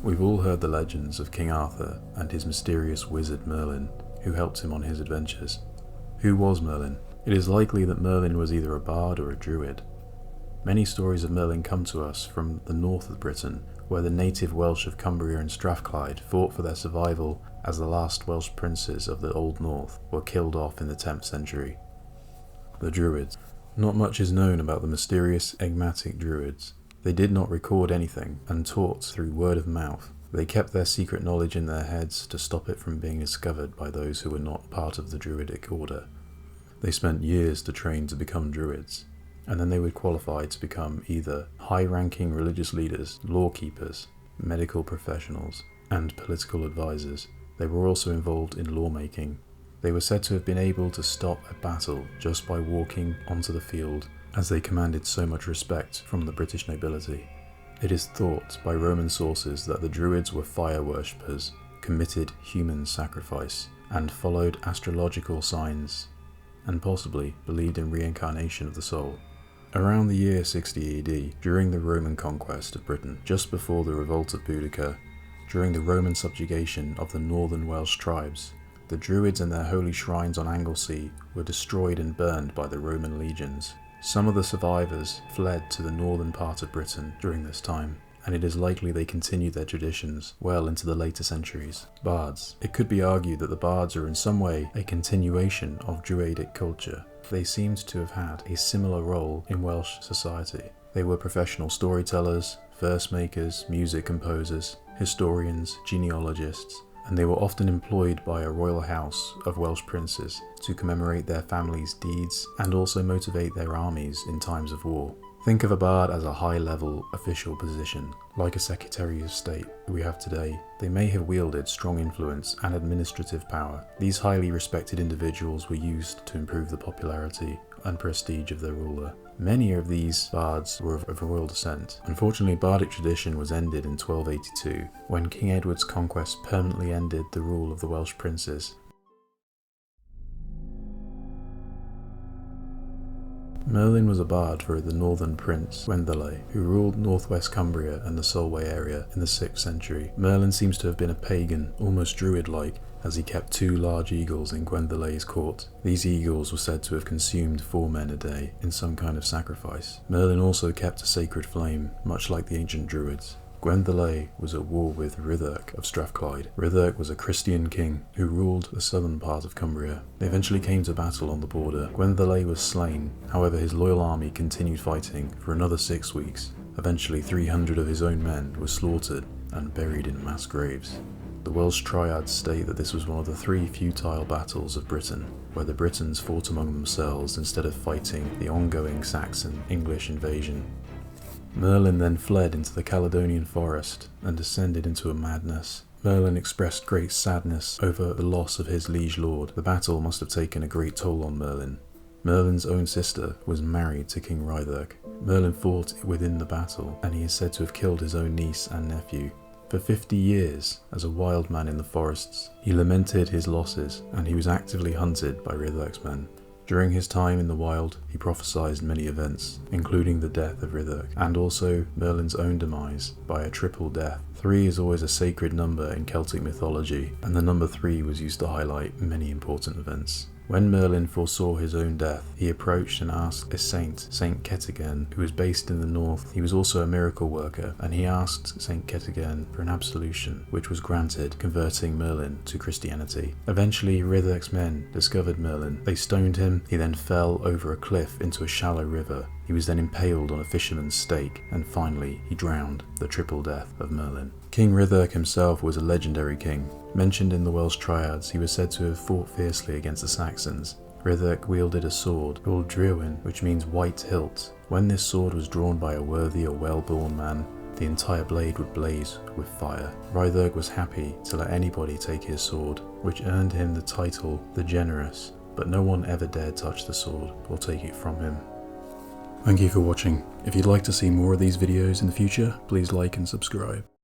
We've all heard the legends of King Arthur and his mysterious wizard Merlin, who helped him on his adventures. Who was Merlin? It is likely that Merlin was either a bard or a druid. Many stories of Merlin come to us from the north of Britain, where the native Welsh of Cumbria and Strathclyde fought for their survival as the last Welsh princes of the Old North were killed off in the 10th century. The Druids. Not much is known about the mysterious enigmatic Druids. They did not record anything and taught through word of mouth. They kept their secret knowledge in their heads to stop it from being discovered by those who were not part of the Druidic order. They spent years to train to become Druids, and then they would qualify to become either high-ranking religious leaders, law-keepers, medical professionals, and political advisors. They were also involved in lawmaking. They were said to have been able to stop a battle just by walking onto the field, as they commanded so much respect from the British nobility. It is thought by Roman sources that the Druids were fire worshippers, committed human sacrifice, and followed astrological signs, and possibly believed in reincarnation of the soul. Around the year 60 AD, during the Roman conquest of Britain, just before the revolt of Boudicca, during the Roman subjugation of the northern Welsh tribes, the Druids and their holy shrines on Anglesey were destroyed and burned by the Roman legions. Some of the survivors fled to the northern part of Britain during this time, and it is likely they continued their traditions well into the later centuries. Bards. It could be argued that the bards are in some way a continuation of Druidic culture. They seemed to have had a similar role in Welsh society. They were professional storytellers, verse makers, music composers, historians, genealogists, and they were often employed by a royal house of Welsh princes to commemorate their families' deeds and also motivate their armies in times of war. Think of a bard as a high-level official position, like a Secretary of State we have today. They may have wielded strong influence and administrative power. These highly respected individuals were used to improve the popularity and prestige of their ruler. Many of these bards were of royal descent. Unfortunately, bardic tradition was ended in 1282, when King Edward's conquest permanently ended the rule of the Welsh princes. Merlin was a bard for the northern prince Gwendolen, who ruled northwest Cumbria and the Solway area in the 6th century. Merlin seems to have been a pagan, almost druid-like, as he kept 2 large eagles in Gwendolen's court. These eagles were said to have consumed 4 men a day in some kind of sacrifice. Merlin also kept a sacred flame, much like the ancient druids. Gwendolen was at war with Rhydderch of Strathclyde. Rhydderch was a Christian king who ruled the southern part of Cumbria. They eventually came to battle on the border. Gwendolen was slain, however his loyal army continued fighting for another 6 weeks. Eventually 300 of his own men were slaughtered and buried in mass graves. The Welsh triads state that this was one of the 3 futile battles of Britain, where the Britons fought among themselves instead of fighting the ongoing Saxon-English invasion. Merlin then fled into the Caledonian forest and descended into a madness. Merlin expressed great sadness over the loss of his liege lord. The battle must have taken a great toll on Merlin. Merlin's own sister was married to King Rhydderch. Merlin fought within the battle, and he is said to have killed his own niece and nephew. For 50 years, as a wild man in the forests, he lamented his losses, and he was actively hunted by Rhydderch's men. During his time in the wild, he prophesied many events, including the death of Rhydderch, and also Merlin's own demise by a triple death. 3 is always a sacred number in Celtic mythology, and the number 3 was used to highlight many important events. When Merlin foresaw his own death, he approached and asked a saint, Saint Kettegern, who was based in the north. He was also a miracle worker, and he asked Saint Kettegern for an absolution, which was granted, converting Merlin to Christianity. Eventually, Rhydderch's men discovered Merlin. They stoned him. He then fell over a cliff into a shallow river. He was then impaled on a fisherman's stake, and finally he drowned, the triple death of Merlin. King Rhydderch himself was a legendary king. Mentioned in the Welsh triads, he was said to have fought fiercely against the Saxons. Rhydderch wielded a sword called Drewin, which means white hilt. When this sword was drawn by a worthy or well-born man, the entire blade would blaze with fire. Rhydderch was happy to let anybody take his sword, which earned him the title the Generous, but no one ever dared touch the sword or take it from him. Thank you for watching. If you'd like to see more of these videos in the future, please like and subscribe.